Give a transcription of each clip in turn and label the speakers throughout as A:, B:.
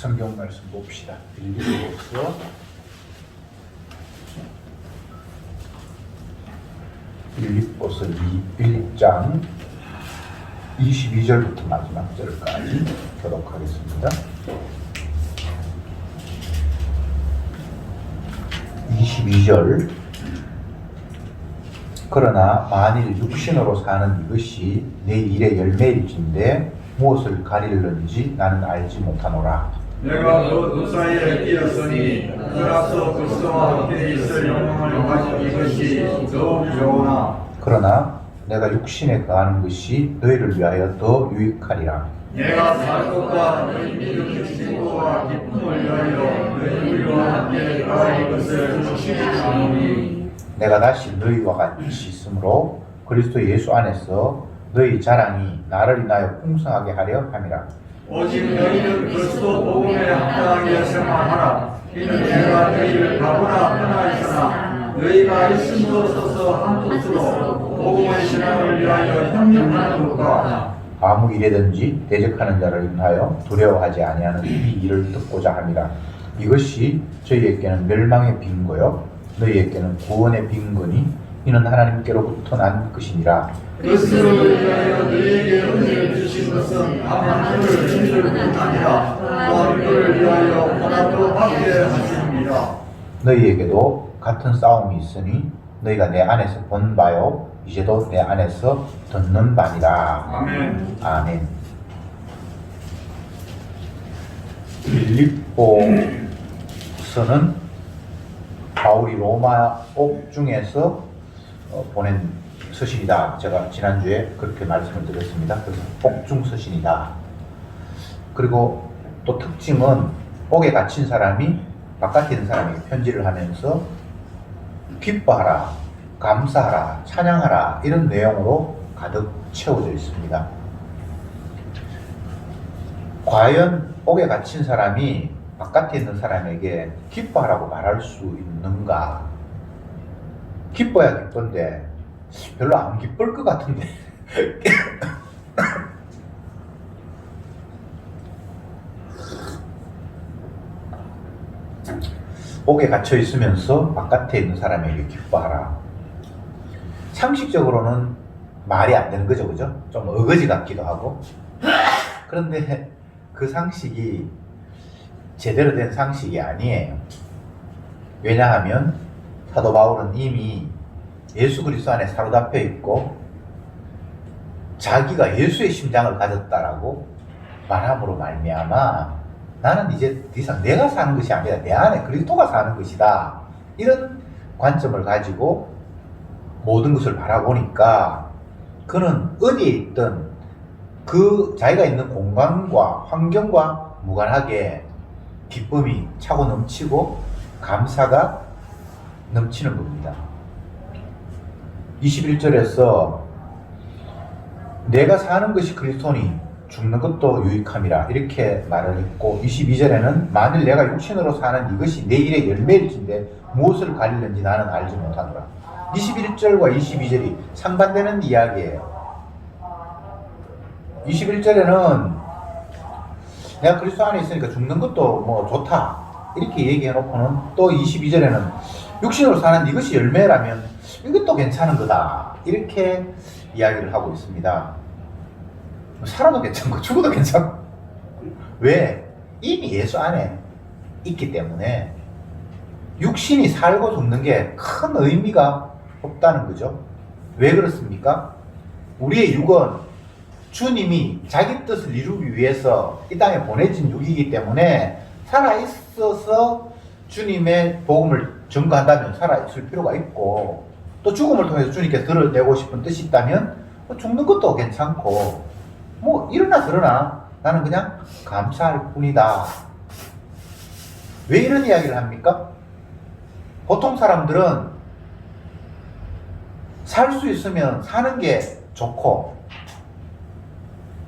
A: 성경 말씀 봅시다. 빌립보서 1장 22절부터 마지막 절까지 교독하겠습니다. 22절. 그러나 만일 육신으로 사는 이것이 내 일의 열매일진데 무엇을 가리려는지 나는 알지 못하노라.
B: 내가 그 사이에 끼었으니 그라서 그리스도와 함께 있을 영광을 가진 이것이 더욱 좋으나
A: 그러나 내가 육신에 거하는 것이 너희를 위하여 더 유익하리라.
B: 내가 살 것과 너희 믿음의 친구와 기쁨을 위하여 너희와 함께 가할 것을 주시리니
A: 내가 다시 너희와 같이 있으므로 그리스도 예수 안에서 너희 자랑이 나를 인하여 풍성하게 하려 함이라.
B: 오직 너희는 그리스도 복음에 합당하게 생활하라. 이는 내가 너희를 가보나 떠나 있으나 너희가 있음도 없어서 한 뜻으로 복음의 신앙을 위하여 협력하는 것과
A: 아무 일에든지 대적하는 자를 인하여 두려워하지 아니하는 이 일을 듣고자 함이라. 이것이 저희에게는 멸망의 빈거요 너희에게는 구원의 빈거니 이는 하나님께로부터 난 것이니라.
B: 그리스도를 위하여 너희에게 은혜를 주신 것은 다만 그를 주실 뿐 아니라 또한 그를 위하여 고난도 받게 하십니다.
A: 너희에게도 같은 싸움이 있으니 너희가 내 안에서 본 바요 이제도 내 안에서 듣는 바니라.
B: 아멘.
A: 아멘. 빌립보서는 바울이 로마 옥중에서 보낸 서신이다. 제가 지난주에 그렇게 말씀을 드렸습니다. 그래서 옥중 서신이다. 그리고 또 특징은 옥에 갇힌 사람이 바깥에 있는 사람에게 편지를 하면서 기뻐하라, 감사하라, 찬양하라 이런 내용으로 가득 채워져 있습니다. 과연 옥에 갇힌 사람이 바깥에 있는 사람에게 기뻐하라고 말할 수 있는가? 기뻐야 기쁜데 별로 안 기쁠 것 같은데 옥에 갇혀 있으면서 바깥에 있는 사람에게 기뻐하라. 상식적으로는 말이 안 되는 거죠, 그죠? 좀 어거지 같기도 하고. 그런데 그 상식이 제대로 된 상식이 아니에요. 왜냐하면 사도 바울은 이미 예수 그리스도 안에 사로잡혀 있고 자기가 예수의 심장을 가졌다라고 말함으로 말미암아 나는 이제 더 이상 내가 사는 것이 아니라 내 안에 그리스도가 사는 것이다. 이런 관점을 가지고 모든 것을 바라보니까 그는 어디에 있든 그 자기가 있는 공간과 환경과 무관하게 기쁨이 차고 넘치고 감사가 넘치는 겁니다. 21절에서 내가 사는 것이 그리스도니 죽는 것도 유익함이라 이렇게 말을 했고 22절에는 만일 내가 육신으로 사는 이것이 내 일의 열매일진데 무엇을 가리는지 나는 알지 못하노라. 21절과 22절이 상반되는 이야기예요. 21절에는 내가 그리스도 안에 있으니까 죽는 것도 뭐 좋다 이렇게 얘기해 놓고는 또 22절에는 육신으로 사는 이것이 열매라면 이것도 괜찮은 거다 이렇게 이야기를 하고 있습니다. 살아도 괜찮고 죽어도 괜찮고 왜? 이미 예수 안에 있기 때문에 육신이 살고 죽는 게 큰 의미가 없다는 거죠. 왜 그렇습니까? 우리의 육은 주님이 자기 뜻을 이루기 위해서 이 땅에 보내진 육이기 때문에 살아있어서 주님의 복음을 전가한다면 살아있을 필요가 있고 또 죽음을 통해서 주님께서 드러내고 싶은 뜻이 있다면 죽는 것도 괜찮고 뭐 이러나 저러나 나는 그냥 감사할 뿐이다. 왜 이런 이야기를 합니까? 보통 사람들은 살 수 있으면 사는 게 좋고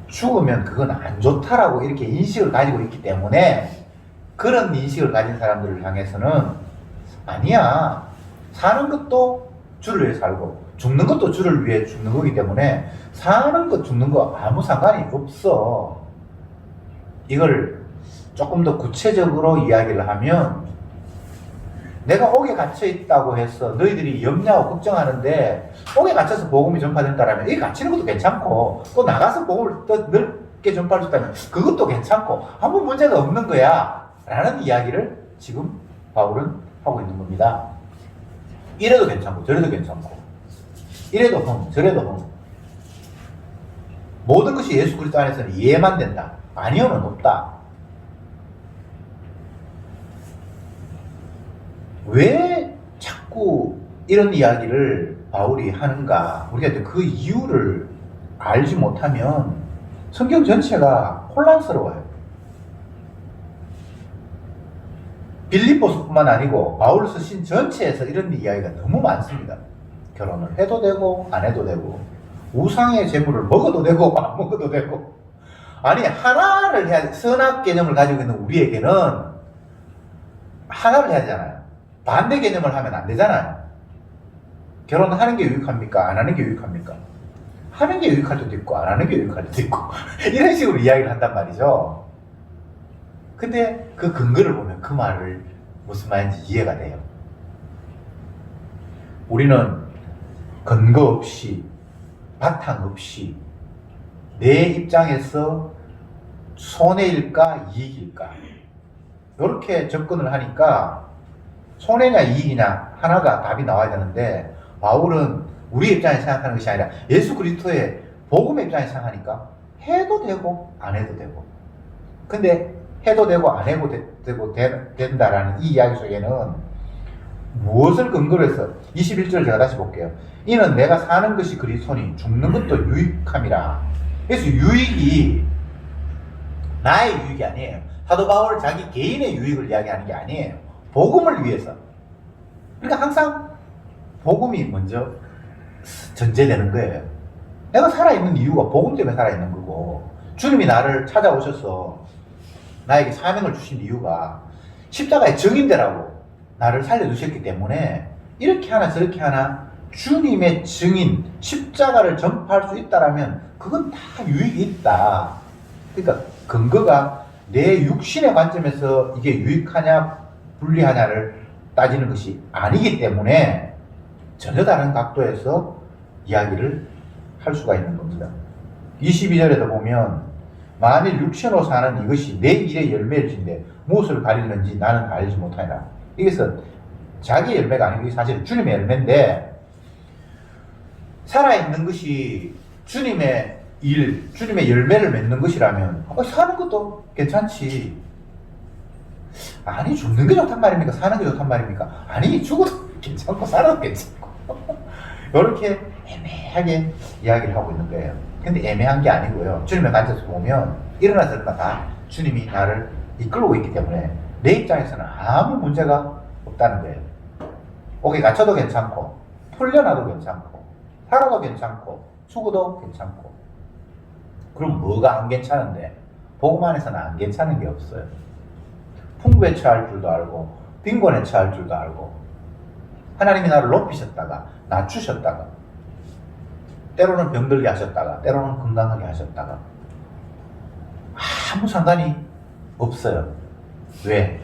A: 죽으면 그건 안 좋다라고 이렇게 인식을 가지고 있기 때문에 그런 인식을 가진 사람들을 향해서는 아니야. 사는 것도 주를 위해 살고 죽는 것도 주를 위해 죽는 거기 때문에 사는 것 죽는 거 아무 상관이 없어. 이걸 조금 더 구체적으로 이야기를 하면 내가 옥에 갇혀 있다고 해서 너희들이 염려하고 걱정하는데 옥에 갇혀서 복음이 전파된다라면 이 갇히는 것도 괜찮고 또 나가서 복음을 더 넓게 전파할 수 있다면 그것도 괜찮고 아무 문제가 없는 거야 라는 이야기를 지금 바울은 하고 있는 겁니다. 이래도 괜찮고 저래도 괜찮고 이래도 저래도 모든 것이 예수 그리스도 안에서는 이해만 된다. 아니요는 없다. 왜 자꾸 이런 이야기를 바울이 하는가? 우리가 그 이유를 알지 못하면 성경 전체가 혼란스러워요. 빌립보서뿐만 아니고 바울서 신 전체에서 이런 이야기가 너무 많습니다. 결혼을 해도 되고 안 해도 되고 우상의 재물을 먹어도 되고 안 먹어도 되고 아니 하나를 해야 선악 개념을 가지고 있는 우리에게는 하나를 해야 되잖아요. 반대 개념을 하면 안 되잖아요. 결혼하는 게 유익합니까? 안 하는 게 유익합니까? 하는 게 유익할 때도 있고 안 하는 게 유익할 때도 있고 이런 식으로 이야기를 한단 말이죠. 근데 그 근거를 보면 그 말을 무슨 말인지 이해가 돼요. 우리는 근거 없이 바탕 없이 내 입장에서 손해일까 이익일까 이렇게 접근을 하니까 손해냐 이익이냐 하나가 답이 나와야 되는데 바울은 우리 입장에서 생각하는 것이 아니라 예수 그리스도의 복음의 입장에서 생각하니까 해도 되고 안 해도 되고 근데 해도 되고 안 해도 된다라는 이 이야기 속에는 무엇을 근거로 해서 21절 제가 다시 볼게요. 이는 내가 사는 것이 그리스도니 죽는 것도 유익함이라. 그래서 유익이 나의 유익이 아니에요. 사도 바울 자기 개인의 유익을 이야기하는 게 아니에요. 복음을 위해서. 그러니까 항상 복음이 먼저 전제되는 거예요. 내가 살아있는 이유가 복음 때문에 살아있는 거고 주님이 나를 찾아오셔서 나에게 사명을 주신 이유가 십자가의 증인되라고 나를 살려주셨기 때문에 이렇게 하나 저렇게 하나 주님의 증인 십자가를 전파할 수 있다라면 그건 다 유익이 있다. 그러니까 근거가 내 육신의 관점에서 이게 유익하냐 불리하냐를 따지는 것이 아니기 때문에 전혀 다른 각도에서 이야기를 할 수가 있는 겁니다. 22절에도 보면 만일 육신으로 사는 이것이 내 일의 열매일진데 무엇을 가리는지 나는 알지 못하리라. 이것은 자기의 열매가 아니고 사실 주님의 열매인데 살아있는 것이 주님의 일, 주님의 열매를 맺는 것이라면 사는 것도 괜찮지. 아니 죽는 게 좋단 말입니까? 사는 게 좋단 말입니까? 아니 죽어도 괜찮고 살아도 괜찮고 이렇게 애매하게 이야기를 하고 있는 거예요. 근데 애매한 게 아니고요. 주님의 관점에서 보면 일어나 저러나 다 주님이 나를 이끌고 있기 때문에 내 입장에서는 아무 문제가 없다는 거예요. 옥에 갇혀도 괜찮고 풀려나도 괜찮고 살아도 괜찮고 죽어도 괜찮고 그럼 뭐가 안 괜찮은데 복음 안에서는 안 괜찮은 게 없어요. 풍부에 처할 줄도 알고 빈곤에 처할 줄도 알고 하나님이 나를 높이셨다가 낮추셨다가 때로는 병들게 하셨다가 때로는 건강하게 하셨다가 아무 상관이 없어요. 왜?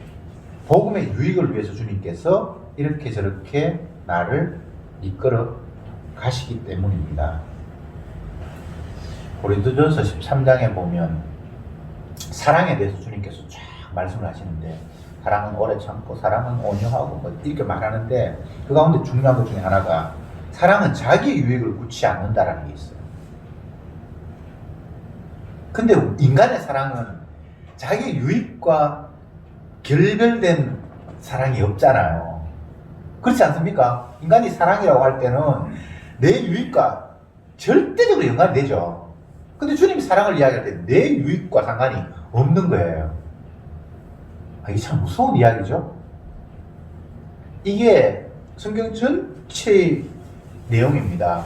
A: 복음의 유익을 위해서 주님께서 이렇게 저렇게 나를 이끌어 가시기 때문입니다. 고린도전서 13장에 보면 사랑에 대해서 주님께서 쫙 말씀을 하시는데 사랑은 오래 참고 사랑은 온유하고 뭐 이렇게 말하는데 그 가운데 중요한 것 중에 하나가 사랑은 자기 유익을 굳지 않는다라는 게 있어요. 근데 인간의 사랑은 자기 유익과 결별된 사랑이 없잖아요. 그렇지 않습니까? 인간이 사랑이라고 할 때는 내 유익과 절대적으로 연관이 되죠. 근데 주님이 사랑을 이야기할 때 내 유익과 상관이 없는 거예요. 이게 참 무서운 이야기죠. 이게 성경 전체의 내용입니다.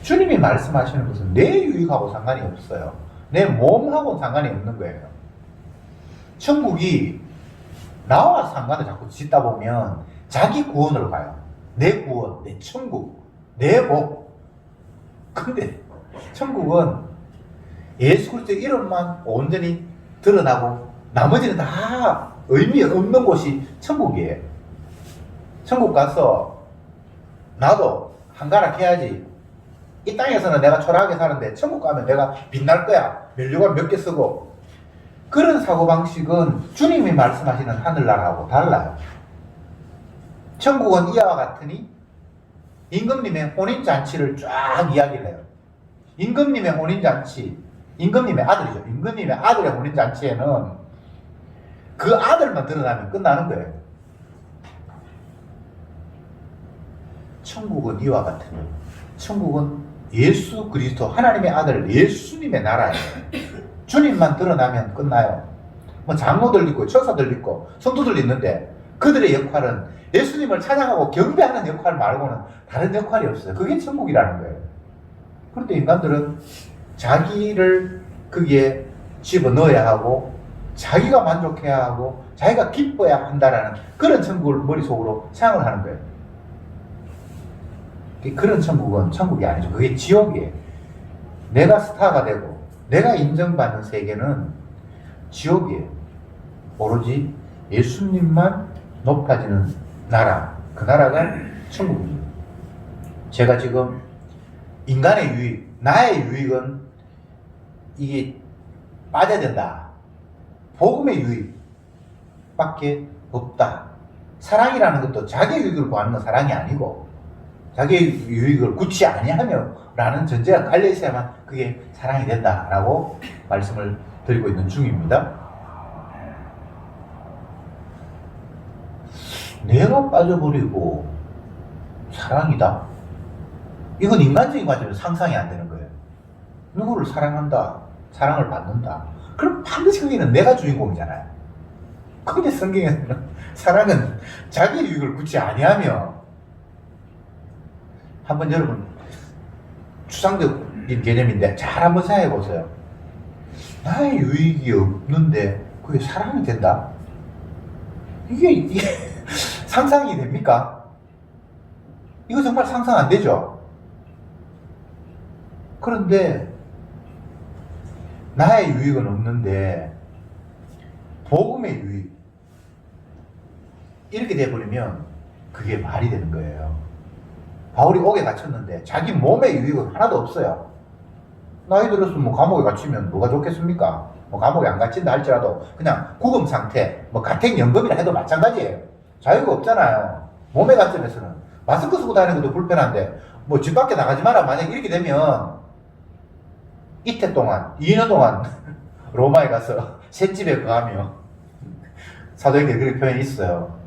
A: 주님이 말씀하시는 것은 내 유익하고 상관이 없어요. 내 몸하고 상관이 없는 거예요. 천국이 나와 상관을 자꾸 짓다 보면 자기 구원으로 가요. 내 구원, 내 천국, 내 복. 근데 천국은 예수 그리스도의 이름만 온전히 드러나고 나머지는 다 의미 없는 곳이 천국이에요. 천국 가서 나도 한가락 해야지. 이 땅에서는 내가 초라하게 사는데 천국 가면 내가 빛날 거야. 면류관 몇 개 쓰고. 그런 사고방식은 주님이 말씀하시는 하늘나라하고 달라요. 천국은 이와 같으니 임금님의 혼인잔치를 쫙 이야기를 해요. 임금님의 혼인잔치, 임금님의 아들이죠. 임금님의 아들의 혼인잔치에는 그 아들만 드러나면 끝나는 거예요. 천국은 이와 같으니 천국은 예수 그리스도 하나님의 아들 예수님의 나라예요. 주님만 드러나면 끝나요. 뭐 장로들 있고 천사들 있고 성도들 있는데 그들의 역할은 예수님을 찬양하고 경배하는 역할 말고는 다른 역할이 없어요. 그게 천국이라는 거예요. 그런데 인간들은 자기를 거기에 집어넣어야 하고 자기가 만족해야 하고 자기가 기뻐야 한다라는 그런 천국을 머릿속으로 생각을 하는 거예요. 그런 천국은 천국이 아니죠. 그게 지옥이에요. 내가 스타가 되고 내가 인정받는 세계는 지옥이에요. 오로지 예수님만 높아지는 나라, 그 나라가 천국입니다. 제가 지금 인간의 유익, 나의 유익은 이게 빠져야 된다. 복음의 유익밖에 없다. 사랑이라는 것도 자기 유익을 구하는 건 사랑이 아니고 자기 유익을 굳이 아니하며 라는 전제가 깔려 있어야만 그게 사랑이 된다라고 말씀을 드리고 있는 중입니다. 내가 빠져버리고 사랑이다? 이건 인간적인 관점에서 상상이 안 되는 거예요. 누구를 사랑한다, 사랑을 받는다. 그럼 반드시 거기는 내가 주인공이잖아요. 근데 성경에서는 사랑은 자기 유익을 굳이 아니하며 한번 여러분 추상적인 개념인데 잘 한번 생각해 보세요. 나의 유익이 없는데 그게 사랑이 된다? 이게 상상이 됩니까? 이거 정말 상상 안 되죠? 그런데 나의 유익은 없는데 복음의 유익 이렇게 돼버리면 그게 말이 되는 거예요. 바울이 옥에 갇혔는데 자기 몸의 유익은 하나도 없어요. 나이 들어서 뭐 감옥에 갇히면 뭐가 좋겠습니까? 뭐 감옥에 안 갇힌다 할지라도 그냥 구금 상태, 뭐 가택연금이라 해도 마찬가지예요. 자유가 없잖아요. 몸의 관점에서는 마스크 쓰고 다니는 것도 불편한데 뭐 집 밖에 나가지 마라 만약에 이렇게 되면 이태 동안 2년 동안 로마에 가서 셋집에 가며 사도행전에 그렇게 표현이 있어요.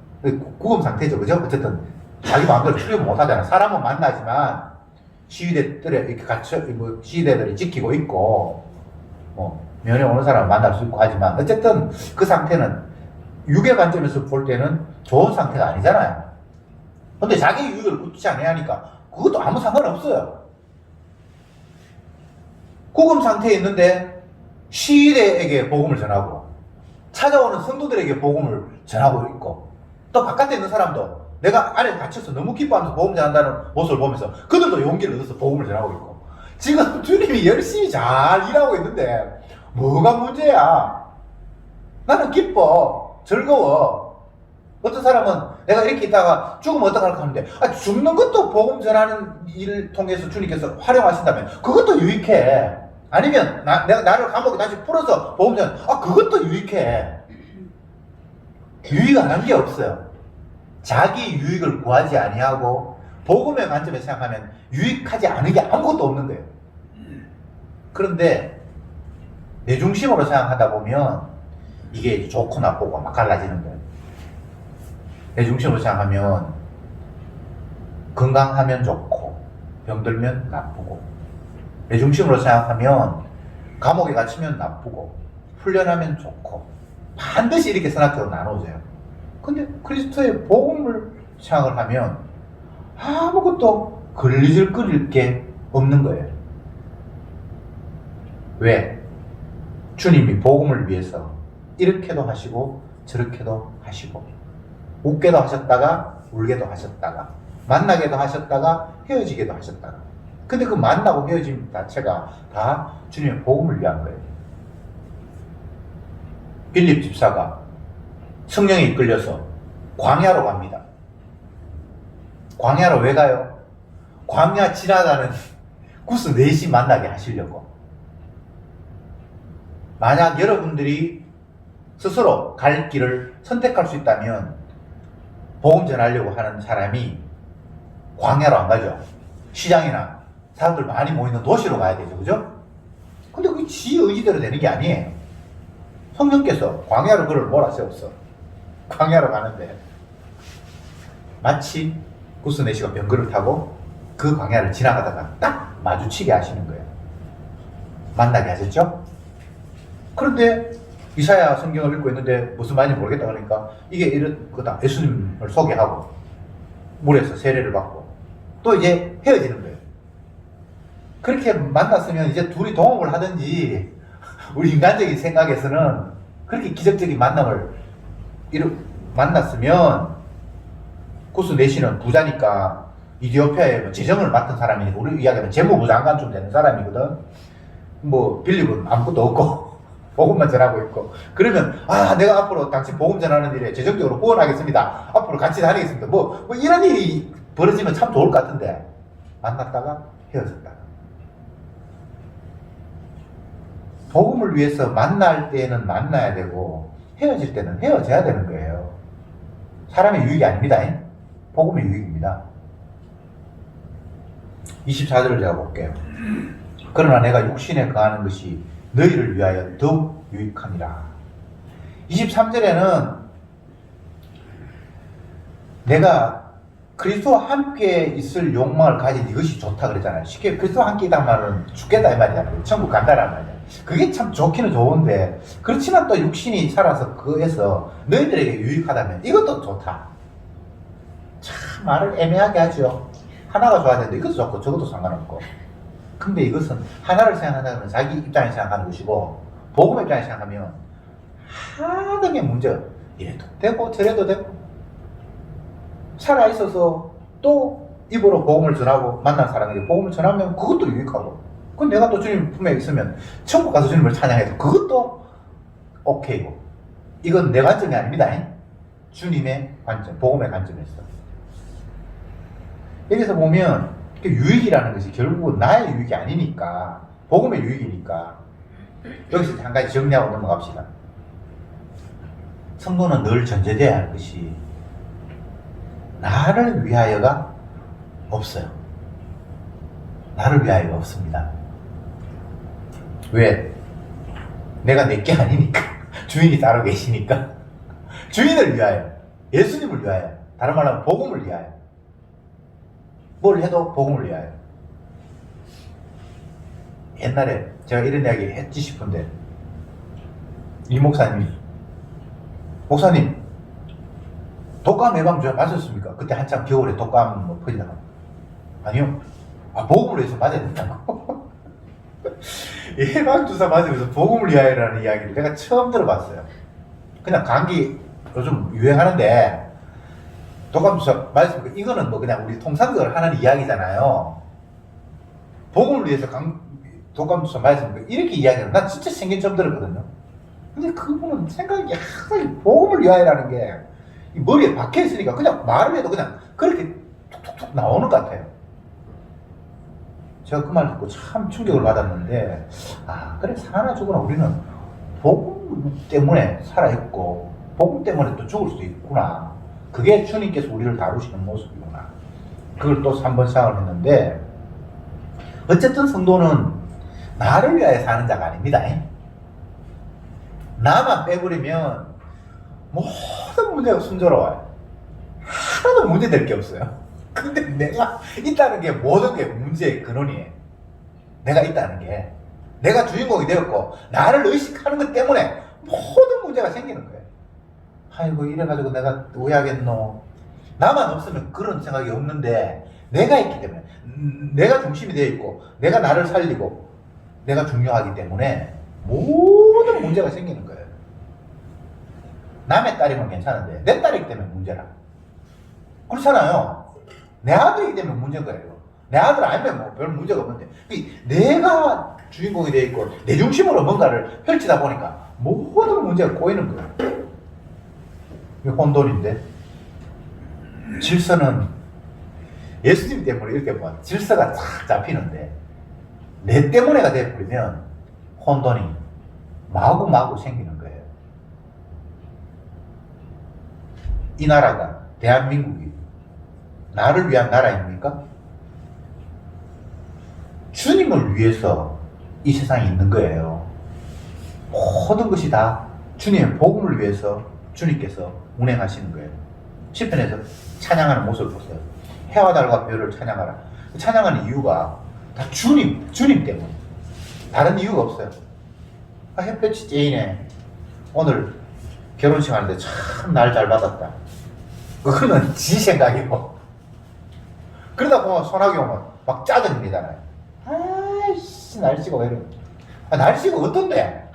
A: 구금 상태죠. 그죠? 어쨌든 자기 마음대로 출입 못 하잖아. 사람은 만나지만 시위대들에 이렇게 갇혀, 뭐 시위대들이 지키고 있고, 뭐, 면회 오는 사람을 만날 수 있고 하지만, 어쨌든 그 상태는 육의 관점에서 볼 때는 좋은 상태가 아니잖아요. 근데 자기 유익을 굳이 안 해야 하니까 그것도 아무 상관없어요. 구금 상태에 있는데 시위대에게 복음을 전하고, 찾아오는 성도들에게 복음을 전하고 있고, 또 바깥에 있는 사람도 내가 안에 갇혀서 너무 기뻐하면서 복음 전한다는 모습을 보면서 그들도 용기를 얻어서 복음을 전하고 있고 지금 주님이 열심히 잘 일하고 있는데 뭐가 문제야? 나는 기뻐, 즐거워. 어떤 사람은 내가 이렇게 있다가 죽으면 어떡할까 하는데 죽는 것도 복음 전하는 일을 통해서 주님께서 활용하신다면 그것도 유익해. 아니면 나를 감옥에 다시 풀어서 복음 전 그것도 유익해. 유익 안 한 게 없어요. 자기 유익을 구하지 아니하고 복음의 관점에서 생각하면 유익하지 않은 게 아무것도 없는 거예요. 그런데 내 중심으로 생각하다 보면 이게 좋고 나쁘고 막 갈라지는 거예요. 내 중심으로 생각하면 건강하면 좋고 병들면 나쁘고, 내 중심으로 생각하면 감옥에 갇히면 나쁘고 훈련하면 좋고, 반드시 이렇게 선악적으로 나눠져요. 근데 그리스도의 복음을 생각을 하면 아무것도 걸리질거릴 게 없는 거예요. 왜? 주님이 복음을 위해서 이렇게도 하시고 저렇게도 하시고, 웃게도 하셨다가 울게도 하셨다가, 만나게도 하셨다가 헤어지게도 하셨다가. 근데 그 만나고 헤어짐 자체가 다 주님의 복음을 위한 거예요. 빌립 집사가 성령에 이끌려서 광야로 갑니다. 광야로 왜 가요? 광야 지나가는 구스 넷이 만나게 하시려고. 만약 여러분들이 스스로 갈 길을 선택할 수 있다면 복음 전하려고 하는 사람이 광야로 안 가죠. 시장이나 사람들 많이 모이는 도시로 가야 되죠. 그죠? 근데 그게 지 의지대로 되는 게 아니에요. 성령께서 광야로 그를 몰아세웠어. 광야로 가는데 마치 구스 넷이가 병거를 타고 그 광야를 지나가다가 딱 마주치게 하시는 거예요. 만나게 하셨죠? 그런데 이사야 성경을 읽고 있는데 무슨 말인지 모르겠다 그러니까 이게 이런 거다. 예수님을 소개하고 물에서 세례를 받고 또 이제 헤어지는 거예요. 그렇게 만났으면 이제 둘이 동업을 하든지 우리 인간적인 생각에서는 그렇게 기적적인 만남을 만났으면 구스 넷이는 부자니까 이디오피아에 재정을 맡은 사람이니까 우리 이야기하면 재무부 장관 좀 되는 사람이거든. 뭐 빌립은 아무것도 없고 복음만 전하고 있고 그러면 내가 앞으로 당신 복음 전하는 일에 재정적으로 후원하겠습니다. 앞으로 같이 다니겠습니다. 뭐 이런 일이 벌어지면 참 좋을 것 같은데 만났다가 헤어졌다가 복음을 위해서 만날 때는 만나야 되고 헤어질 때는 헤어져야 되는 거예요. 사람의 유익이 아닙니다. 복음의 유익입니다. 24절을 제가 볼게요. 그러나 내가 육신에 거하는 것이 너희를 위하여 더욱 유익함이라. 23절에는 내가 그리스도와 함께 있을 욕망을 가진 이것이 좋다 그랬잖아요. 쉽게 그리스도와 함께 있다는 말은 죽겠다 이 말이잖아요. 천국 간다는 말이잖아요. 그게 참 좋기는 좋은데 그렇지만 또 육신이 살아서 그에서 너희들에게 유익하다면 이것도 좋다. 참 말을 애매하게 하죠. 하나가 좋아야 되는데 이것도 좋고 저것도 상관없고. 근데 이것은 하나를 생각한다면 자기 입장에 생각하는 것이고 복음의 입장에 생각하면 하등의 문제 이래도 되고 저래도 되고 살아있어서 또 입으로 복음을 전하고 만난 사람에게 복음을 전하면 그것도 유익하고 그건 내가 또 주님 품에 있으면 천국 가서 주님을 찬양해도 그것도 오케이고 이건 내 관점이 아닙니다. 주님의 관점, 복음의 관점에서 여기서 보면 유익이라는 것이 결국은 나의 유익이 아니니까 복음의 유익이니까 여기서 한 가지 정리하고 넘어갑시다. 성도는 늘 전제되어야 할 것이 나를 위하여가 없어요. 나를 위하여가 없습니다. 왜? 내가 내게 아니니까 주인이 따로 계시니까 주인을 위하여 예수님을 위하여 다른 말로 하면 복음을 위하여 뭘 해도 복음을 위하여. 옛날에 제가 이런 이야기 했지 싶은데 이 목사님 독감 예방주사 맞았습니까? 그때 한참 겨울에 독감 뭐 퍼지다가 아니요. 복음을 위해서 맞아야 된다고. 예방주사 맞으면서 복음을 위하여라는 이야기를 내가 처음 들어봤어요. 그냥 감기 요즘 유행하는데 독감주사 맞았습니까? 이거는 뭐 그냥 우리 통상적으로 하는 이야기잖아요. 복음을 위해서 독감주사 맞았습니까? 이렇게 이야기를 난 진짜 생긴 처음 들었거든요. 근데 그분은 생각이 항상 복음을 위하여라는 게 머리에 박혀있으니까 그냥 말을 해도 그냥 그렇게 툭툭툭 나오는 것 같아요. 제가 그 말 듣고 참 충격을 받았는데 그래 사나 죽으나 우리는 복음 때문에 살아있고 복음 때문에 또 죽을 수도 있구나. 그게 주님께서 우리를 다루시는 모습이구나. 그걸 또 한번 생각을 했는데 어쨌든 성도는 나를 위하여 사는 자가 아닙니다. 나만 빼버리면 모든 문제가 순조로워요. 하나도 문제될 게 없어요. 근데 내가 있다는 게 모든 게 문제의 근원이에요. 내가 있다는 게 내가 주인공이 되었고 나를 의식하는 것 때문에 모든 문제가 생기는 거예요. 아이고 이래가지고 내가 왜 하겠노. 나만 없으면 그런 생각이 없는데 내가 있기 때문에 내가 중심이 되어 있고 내가 나를 살리고 내가 중요하기 때문에 모든 문제가 생기는 거예요. 남의 딸이면 괜찮은데 내 딸이기 때문에 문제라. 그렇잖아요. 내 아들이기 때문에 문제인 거예요. 내 아들 아니면 뭐 별 문제가 없는데 내가 주인공이 되어 있고 내 중심으로 뭔가를 펼치다 보니까 모든 문제가 꼬이는 거예요. 이게 혼돈인데 질서는 예수님 때문에 이렇게 봐 질서가 탁 잡히는데 내 때문에가 돼버리면 혼돈이 마구마구 생기는 거예요. 이 나라가 대한민국이 나를 위한 나라입니까? 주님을 위해서 이 세상에 있는 거예요. 모든 것이 다 주님의 복음을 위해서 주님께서 운행하시는 거예요. 시편에서 찬양하는 모습을 보세요. 해와 달과 별을 찬양하라. 찬양하는 이유가 다 주님 때문에. 다른 이유가 없어요. 아, 햇볕이 쬐이네. 오늘 결혼식 하는데 참 날 잘 받았다. 그거는 지 생각이고. 그러다 보면 소나기 오면 막 짜증내잖아요. 아이씨, 날씨가 왜 이래. 아, 날씨가 어떤데?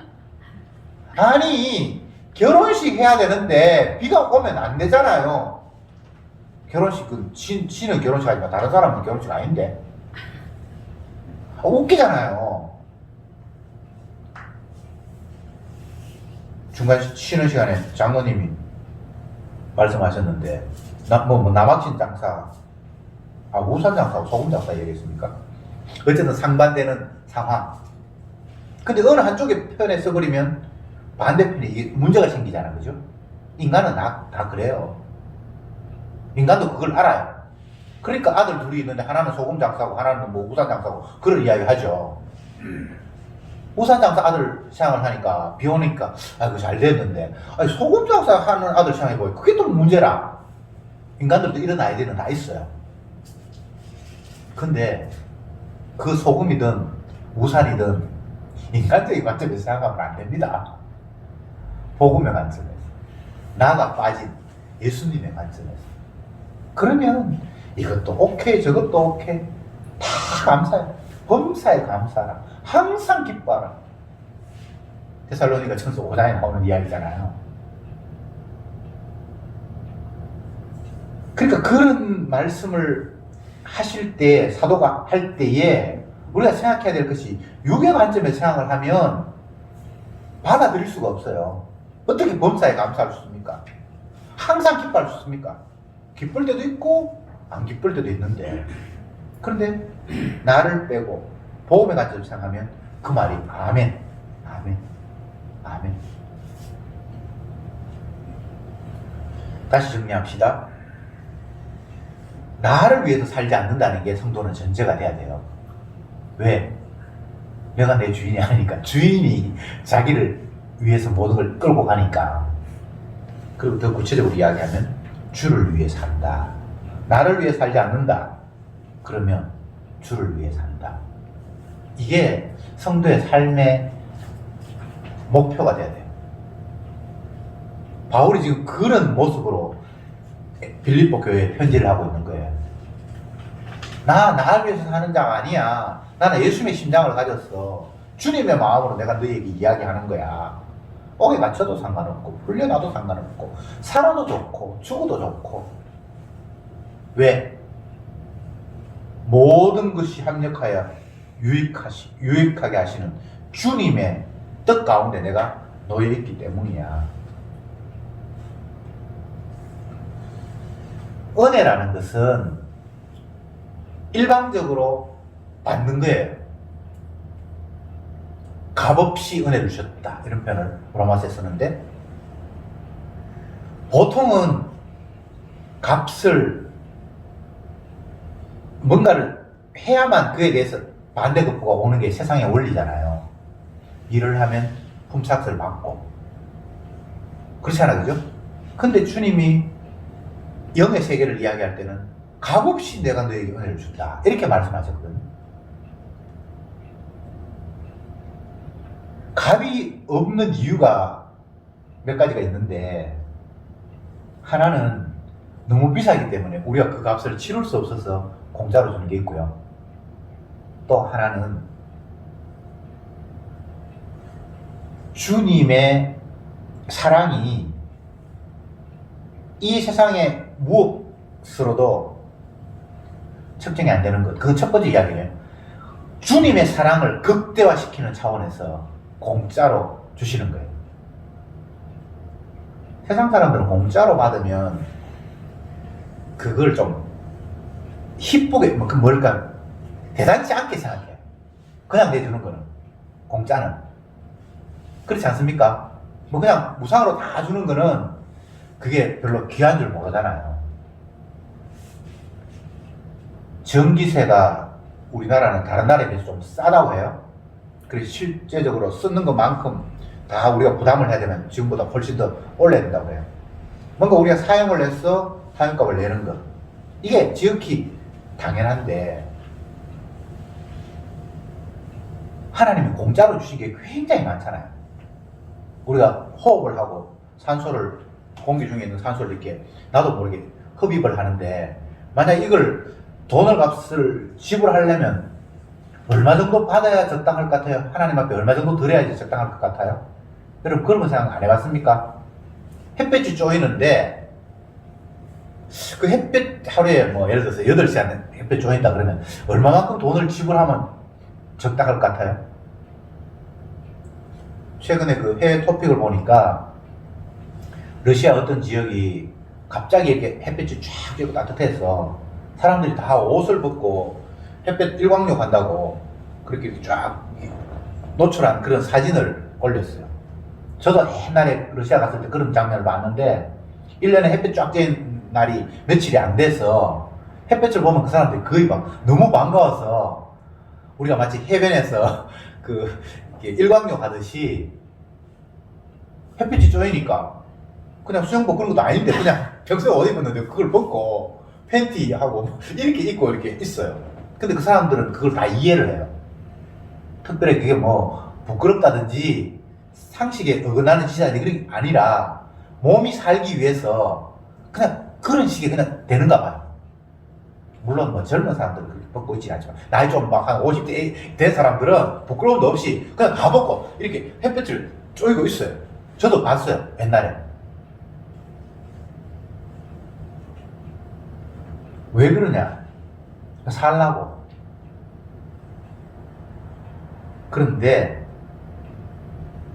A: 아니, 결혼식 해야 되는데 비가 오면 안 되잖아요. 결혼식은 지는 결혼식 하지만 다른 사람은 결혼식 아닌데. 아, 웃기잖아요. 중간 쉬는 시간에 장로님이 말씀하셨는데 남학신 장사, 우산 장사하고 소금 장사 얘기했습니까? 어쨌든 상반되는 상황. 근데 어느 한쪽에 편에 써버리면 반대편에 이게 문제가 생기잖아, 그죠? 인간은 다 그래요. 인간도 그걸 알아요. 그러니까 아들 둘이 있는데 하나는 소금 장사하고 하나는 뭐 우산 장사하고 그걸 이야기 하죠. 우산 장사 아들 생각을 하니까 비 오니까 그거 잘 됐는데 소금 장사 하는 아들 생각해보니 그게 또 문제라. 인간들도 이런 아이디어는 다 있어요. 근데 그 소금이든 우산이든 인간적인 관점에서 생각하면 안 됩니다. 복음의 관점에서, 나가 빠진 예수님의 관점에서. 그러면 이것도 오케이 저것도 오케이 다 감사해. 범사에 감사하라. 항상 기뻐하라. 데살로니가 전서 5장에 나오는 이야기잖아요. 그러니까 그런 말씀을 하실 때, 사도가 할 때에 우리가 생각해야 될 것이 육의 관점에서 생각을 하면 받아들일 수가 없어요. 어떻게 범사에 감사할 수 있습니까? 항상 기뻐할 수 있습니까? 기쁠 때도 있고 안 기쁠 때도 있는데, 그런데 나를 빼고 복음의 관점에서 생각하면 그 말이 아멘, 아멘, 아멘. 다시 정리합시다. 나를 위해서 살지 않는다는 게 성도는 전제가 돼야 돼요. 왜? 내가 내 주인이 아니니까. 주인이 자기를 위해서 모든 걸 끌고 가니까. 그리고 더 구체적으로 이야기하면 주를 위해 산다. 나를 위해 살지 않는다. 그러면 주를 위해 산다. 이게 성도의 삶의 목표가 돼야 돼요. 바울이 지금 그런 모습으로 빌립보 교회에 편지를 하고 있는 거예요. 나를 위해서 사는 자 아니야. 나는 예수님의 심장을 가졌어. 주님의 마음으로 내가 너에게 이야기하는 거야. 옥에 갇혀도 상관없고 풀려나도 상관없고 살아도 좋고 죽어도 좋고. 왜? 모든 것이 합력하여 유익하게 하시는 주님의 뜻 가운데 내가 놓여 있기 때문이야. 은혜라는 것은 일방적으로 받는 거예요. 값없이 은혜를 주셨다, 이런 표현을 로마서에 쓰는데, 보통은 값을 뭔가를 해야만 그에 대해서 반대급부가 오는 게 세상의 원리잖아요. 일을 하면 품삯을 받고 그렇잖아요, 그죠? 근데 주님이 영의 세계를 이야기할 때는 값없이 내가 너에게 은혜를 준다, 이렇게 말씀하셨거든요. 값이 없는 이유가 몇 가지가 있는데, 하나는 너무 비싸기 때문에 우리가 그 값을 치룰 수 없어서 공짜로 주는 게 있고요. 또 하나는 주님의 사랑이 이 세상의 무엇으로도 측정이 안 되는 것. 그건 첫 번째 이야기예요. 주님의 사랑을 극대화시키는 차원에서 공짜로 주시는 거예요. 세상 사람들은 공짜로 받으면 그걸 좀 희쁘게 뭐 그 뭘까 대단치 않게 생각해요. 그냥 내주는 거는 공짜는 그렇지 않습니까? 뭐 그냥 무상으로 다 주는 거는 그게 별로 귀한 줄 모르잖아요. 전기세가 우리나라는 다른 나라에 비해서 좀 싸다고 해요. 그래서 실제적으로 쓰는 것만큼 다 우리가 부담을 해야 되면 지금보다 훨씬 더 올려야 된다고 해요. 뭔가 우리가 사용을 해서 사용값을 내는 것, 이게 지극히 당연한데 하나님이 공짜로 주신 게 굉장히 많잖아요. 우리가 호흡을 하고 산소를, 공기 중에 있는 산소를 이렇게 나도 모르게 흡입을 하는데, 만약 이걸 돈을 값을 지불하려면 얼마 정도 받아야 적당할 것 같아요? 하나님 앞에 얼마 정도 드려야지 적당할 것 같아요? 여러분 그런 거 생각 안 해봤습니까? 햇볕이 쪼이는데 그 햇볕 하루에 뭐 예를 들어서 8시간 햇볕 쪼인다 그러면 얼마만큼 돈을 지불하면 적당할 것 같아요? 최근에 그 해외 토픽을 보니까 러시아 어떤 지역이 갑자기 이렇게 햇볕이 쫙 쬐고 따뜻해서 사람들이 다 옷을 벗고 햇볕 일광욕 한다고 그렇게 쫙 노출한 그런 사진을 올렸어요. 저도 옛날에 러시아 갔을 때 그런 장면을 봤는데 1년에 햇볕 쫙 쬐는 날이 며칠이 안 돼서 햇볕을 보면 그 사람들이 거의 막 너무 반가워서 우리가 마치 해변에서 그 일광욕 하듯이 햇빛이 쪼이니까 그냥 수영복 그런 것도 아닌데 그냥 평소에 옷 입었는데 그걸 벗고 팬티하고 이렇게 입고 이렇게 있어요. 근데 그 사람들은 그걸 다 이해를 해요. 특별히 그게 뭐 부끄럽다든지 상식에 어긋나는 짓이 그런 게 아니라 몸이 살기 위해서 그냥 그런 식의 그냥 되는가 봐요. 물론 뭐 젊은 사람들은 그렇게 벗고 있지 않지만 나이 좀 막 한 50대 된 사람들은 부끄러움도 없이 그냥 다 벗고 이렇게 햇볕을 쪼이고 있어요. 저도 봤어요, 옛날에. 왜 그러냐? 살라고. 그런데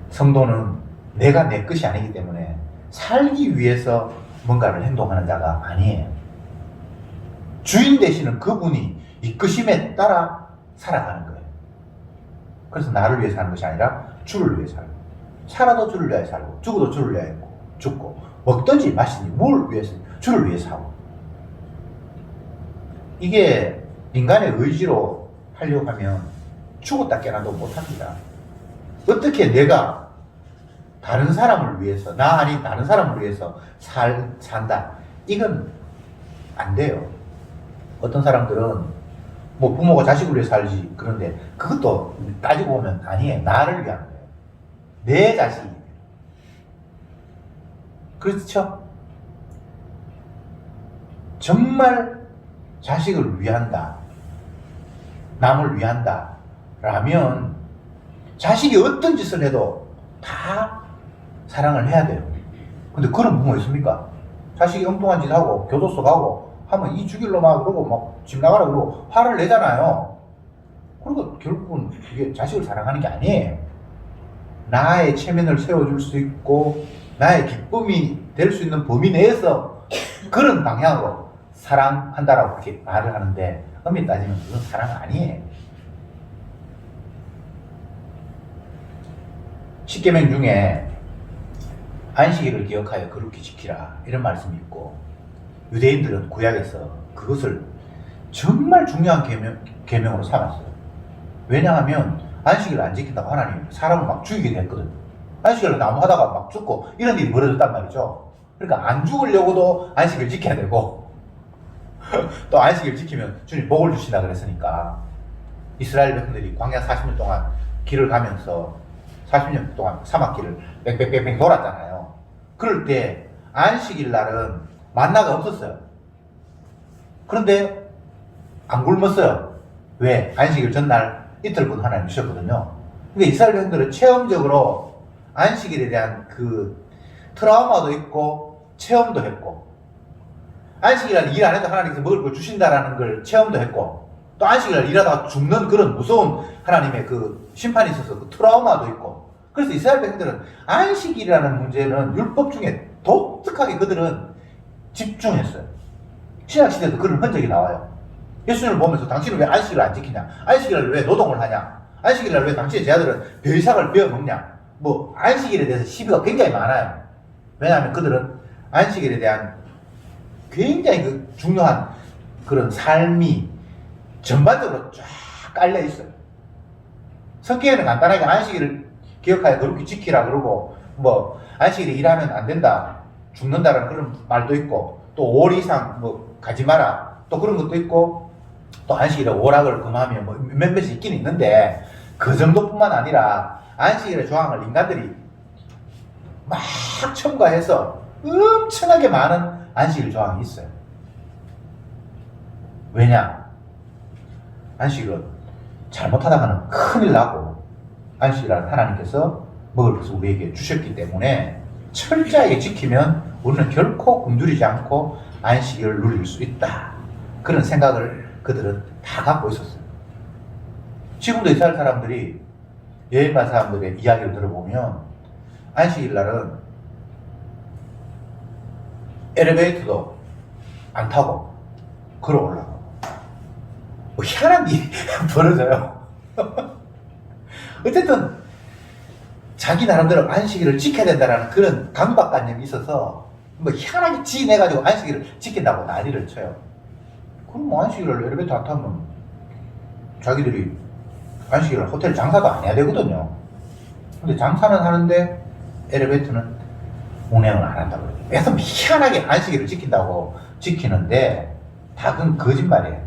A: 성도는 내가 내 것이 아니기 때문에 살기 위해서 뭔가를 행동하는 자가 아니에요. 주인 되시는 그분이 이끄심에 따라 살아가는 거예요. 그래서 나를 위해 사는 것이 아니라 주를 위해 살고, 살아도 주를 위해 살고, 죽어도 주를 위해 죽고, 먹든지 마시든지 뭘 위해서, 주를 위해 사고. 이게 인간의 의지로 하려고 하면 죽었다 깨어나도 못합니다. 어떻게 내가 다른 사람을 위해서, 나 아닌 다른 사람을 위해서 산다. 이건 안 돼요. 어떤 사람들은 뭐 부모가 자식을 위해 살지, 그런데 그것도 따지고 보면 아니에요. 나를 위한 거예요. 내 자식이. 그렇죠? 정말 자식을 위한다, 남을 위한다 라면 자식이 어떤 짓을 해도 다 사랑을 해야 돼요. 근데 그런 부모 있습니까? 자식이 엉뚱한 짓 하고 교도소 가고 하면 이 죽일로 막 그러고 막 집 나가라 그러고 화를 내잖아요. 그리고 결국은 그게 자식을 사랑하는 게 아니에요. 나의 체면을 세워줄 수 있고 나의 기쁨이 될 수 있는 범위 내에서 그런 방향으로 사랑한다라고 그렇게 말을 하는데 엄밀히 따지면 그건 사랑 아니에요. 십계명 중에 안식일을 기억하여 거룩히 지키라 이런 말씀이 있고, 유대인들은 구약에서 그것을 정말 중요한 계명으로 삼았어요. 왜냐하면 안식일을 안 지킨다고 하나님 사람을 막 죽이기도 했거든요. 안식일을 나무하다가 막 죽고 이런 일이 벌어졌단 말이죠. 그러니까 안 죽으려고도 안식일 지켜야 되고 또 안식일 지키면 주님 복을 주신다 그랬으니까 이스라엘 백성들이 광야 40년 동안 길을 가면서 40년 동안 사막길을 뺑뺑뺑뺑 돌았잖아요. 그럴 때 안식일 날은 만나가 없었어요. 그런데 안 굶었어요. 왜? 안식일 전날 이틀분 하나님 주셨거든요. 근데 이스라엘 백성들은 체험적으로 안식일에 대한 그 트라우마도 있고 체험도 했고, 안식일날 일 안 해도 하나님께서 먹을 걸 주신다라는 걸 체험도 했고, 또 안식일날 일하다가 죽는 그런 무서운 하나님의 그 심판이 있어서 그 트라우마도 있고. 그래서 이스라엘 백성들은 안식일이라는 문제는 율법 중에 독특하게 그들은 집중했어요. 신약시대도 그런 흔적이 나와요. 예수님을 보면서 당신은 왜 안식일을 안 지키냐? 안식일을 왜 노동을 하냐? 안식일을 왜 당신의 제자들은 벼이삭을 베어 먹냐? 뭐 안식일에 대해서 시비가 굉장히 많아요. 왜냐하면 그들은 안식일에 대한 굉장히 그 중요한 그런 삶이 전반적으로 쫙 깔려 있어요. 성경에는 간단하게 안식일을 기억하여 그렇게 지키라 그러고 뭐 안식일에 일하면 안 된다, 죽는다라는 그런 말도 있고 또 5월 이상 뭐 가지 마라 또 그런 것도 있고 또 안식일에 오락을 금하며 뭐 몇몇이 있긴 있는데 그 정도뿐만 아니라 안식일의 조항을 인간들이 막 첨가해서 엄청나게 많은 안식일 조항이 있어요. 왜냐? 안식일은 잘못하다가는 큰일 나고 안식일을 하나님께서 먹을 것을 우리에게 주셨기 때문에 철저하게 지키면 우리는 결코 굶주리지 않고 안식일을 누릴 수 있다. 그런 생각을 그들은 다 갖고 있었어요. 지금도 이스라엘 사람들이 여행 간 사람들의 이야기를 들어보면 안식일 날은 엘리베이터도 안 타고 걸어 올라가고 뭐 희한한 일이 벌어져요. 어쨌든 자기 나름대로 안식일을 지켜야 된다는 그런 강박관념이 있어서 뭐 희한하게 지내가지고 안식일을 지킨다고 난리를 쳐요. 그럼 뭐 안식일을 엘리베이터 안 타면 자기들이 안식일을 호텔 장사도 안 해야 되거든요. 근데 장사는 하는데 엘리베이터는 운행을 안 한다고 그래요. 그래서 희한하게 안식일을 지킨다고 지키는데 다 그건 거짓말이에요.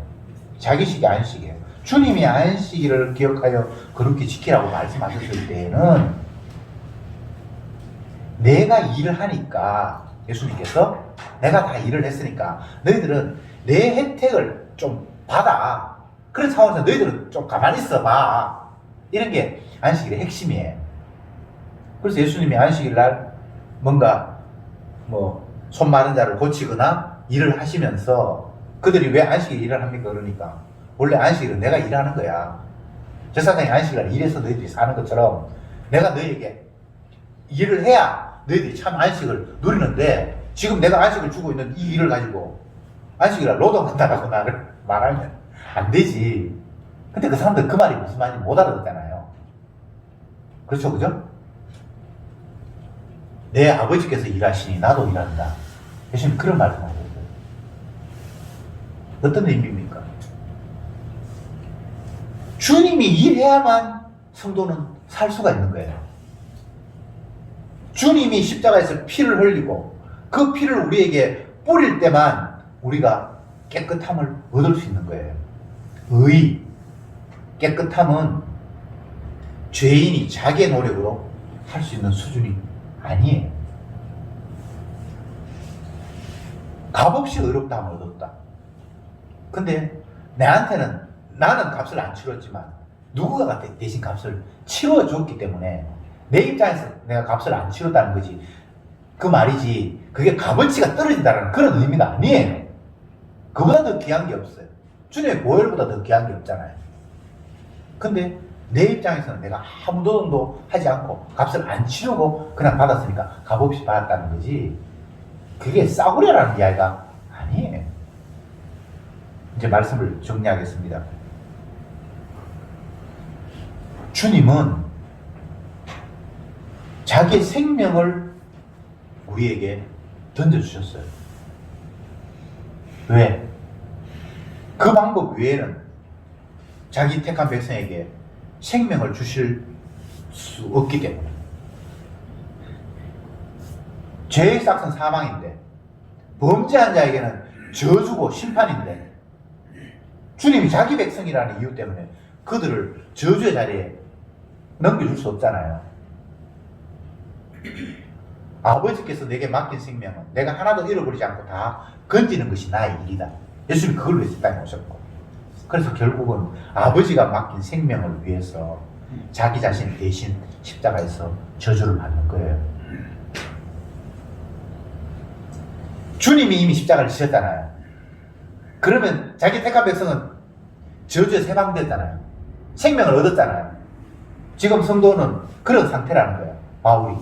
A: 자기식이 안식이에요. 주님이 안식일을 기억하여 그렇게 지키라고 말씀하셨을 때에는 내가 일을 하니까 예수님께서 내가 다 일을 했으니까 너희들은 내 혜택을 좀 받아. 그런 상황에서 너희들은 좀 가만히 있어봐. 이런 게 안식일의 핵심이에요. 그래서 예수님이 안식일 날 뭔가 뭐 손 마른 자를 고치거나 일을 하시면서 그들이 왜 안식일 일을 합니까? 그러니까 원래 안식일은 내가 일하는 거야. 저 사장이 안식일 날 일해서 너희들이 사는 것처럼 내가 너희에게 일을 해야 너희들이 참 안식을 누리는데 지금 내가 안식을 주고 있는 이 일을 가지고 안식일 날 노동한다라고 나를 말하면 안 되지. 근데 그 사람들 그 말이 무슨 말인지 못 알아듣잖아요. 그렇죠, 그죠? 내 아버지께서 일하시니 나도 일한다. 예수님 그런 말씀하셨어요. 어떤 의미입니까? 주님이 일해야만 성도는 살 수가 있는 거예요. 주님이 십자가에서 피를 흘리고 그 피를 우리에게 뿌릴 때만 우리가 깨끗함을 얻을 수 있는 거예요. 의, 깨끗함은 죄인이 자기의 노력으로 할 수 있는 수준이 아니에요. 값없이 의롭다함을 얻었다. 근데 나는 값을 안 치렀지만 누구가 대신 값을 치러줬기 때문에 내 입장에서 내가 값을 안 치렀다는 거지. 그 말이지 그게 값어치가 떨어진다는 그런 의미가 아니에요. 그보다 더 귀한 게 없어요. 주님의 보혈보다 더 귀한 게 없잖아요. 근데 내 입장에서는 내가 아무 노동도 하지 않고 값을 안 치르고 그냥 받았으니까 값없이 받았다는 거지 그게 싸구려라는 이야기가 아니에요. 이제 말씀을 정리하겠습니다. 주님은 자기의 생명을 우리에게 던져주셨어요. 왜? 그 방법 외에는 자기 택한 백성에게 생명을 주실 수 없기 때문에. 죄의 삭은 사망인데 범죄한 자에게는 저주고 심판인데 주님이 자기 백성이라는 이유 때문에 그들을 저주의 자리에 넘겨줄 수 없잖아요. 아버지께서 내게 맡긴 생명은 내가 하나도 잃어버리지 않고 다 건지는 것이 나의 일이다. 예수님이 그걸 위해서 땅에 오셨고 그래서 결국은 아버지가 맡긴 생명을 위해서 자기 자신 대신 십자가에서 저주를 받는 거예요. 주님이 이미 십자가를 지셨잖아요. 그러면 자기 택한 백성은 저주에 해방됐잖아요. 생명을 얻었잖아요. 지금 성도는 그런 상태라는 거예요. 바울이.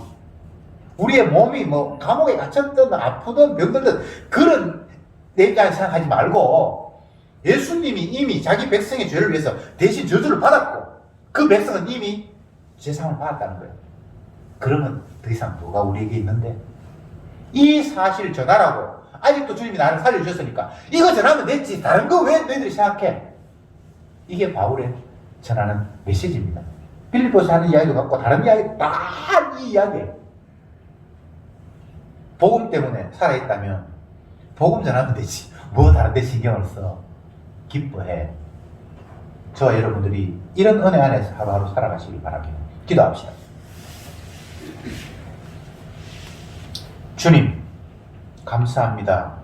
A: 우리의 몸이 뭐 감옥에 갇혔든 아프든 병들든 그런 내까지 생각하지 말고 예수님이 이미 자기 백성의 죄를 위해서 대신 저주를 받았고 그 백성은 이미 죄상을 받았다는 거예요. 그러면 더 이상 뭐가 우리에게 있는데? 이 사실을 전하라고. 아직도 주님이 나를 살려주셨으니까 이거 전하면 됐지. 다른 거 왜 너희들이 생각해? 이게 바울의 전하는 메시지입니다. 빌립보서 하는 이야기도 같고 다른 이야기 다 이 이야기예요. 복음 때문에 살아있다면 복음 전하면 되지. 뭐 다른 데 신경을 써. 기뻐해. 저와 여러분들이 이런 은혜 안에서 하루하루 살아가시길 바랍니다. 기도합시다. 주님, 감사합니다.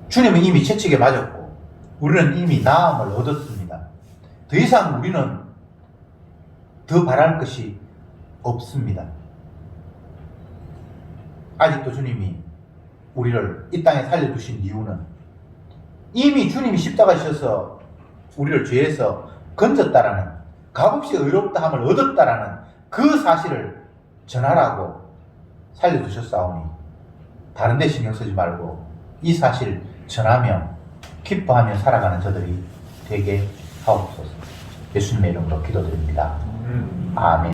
A: 주님은 이미 채찍에 맞았고 우리는 이미 나음을 얻었습니다. 더 이상 우리는 더 바랄 것이 없습니다. 아직도 주님이 우리를 이 땅에 살려두신 이유는 이미 주님이 십자가 지셔서 우리를 죄에서 건졌다라는, 값없이 의롭다 함을 얻었다라는 그 사실을 전하라고 살려두셨사오니 다른 데 신경 쓰지 말고 이 사실 전하며 기뻐하며 살아가는 저들이 되게 하옵소서. 예수님의 이름으로 기도드립니다. 아멘.